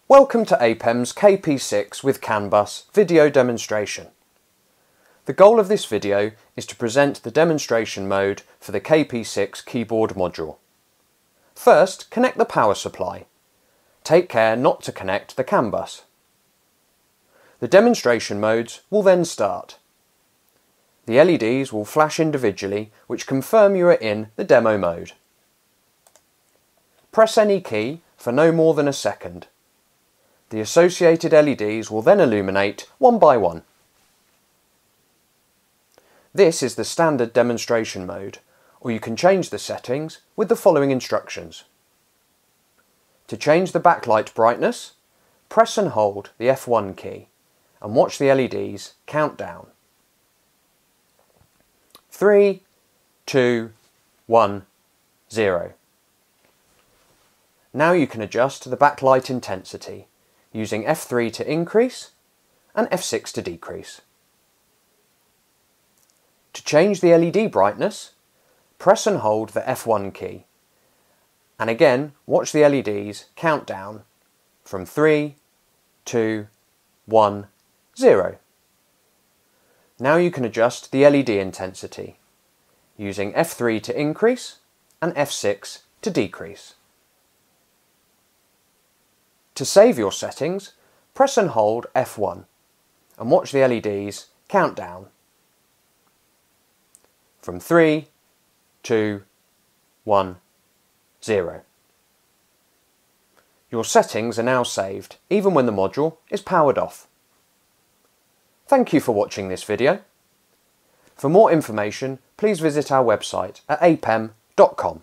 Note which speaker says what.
Speaker 1: Welcome to APEM's KP6 with CAN bus video demonstration. The goal of this video is to present the demonstration mode for the KP6 keyboard module. First, connect the power supply. Take care not to connect the CAN bus. The demonstration modes will then start. The LEDs will flash individually, which confirm you are in the demo mode. Press any key for no more than a second. The associated LEDs will then illuminate one by one. This is the standard demonstration mode, or you can change the settings with the following instructions. To change the backlight brightness, press and hold the F1 key and watch the LEDs count down. 3, 2, 1, 0. Now you can adjust the backlight intensity using F3 to increase and F6 to decrease. To change the LED brightness, press and hold the F1 key and again watch the LEDs count down from 3, 2, 1, 0. Now you can adjust the LED intensity using F3 to increase and F6 to decrease. To save your settings, press and hold F1 and watch the LEDs count down from 3, 2, 1, 0. Your settings are now saved even when the module is powered off. Thank you for watching this video. For more information, please visit our website at apem.com.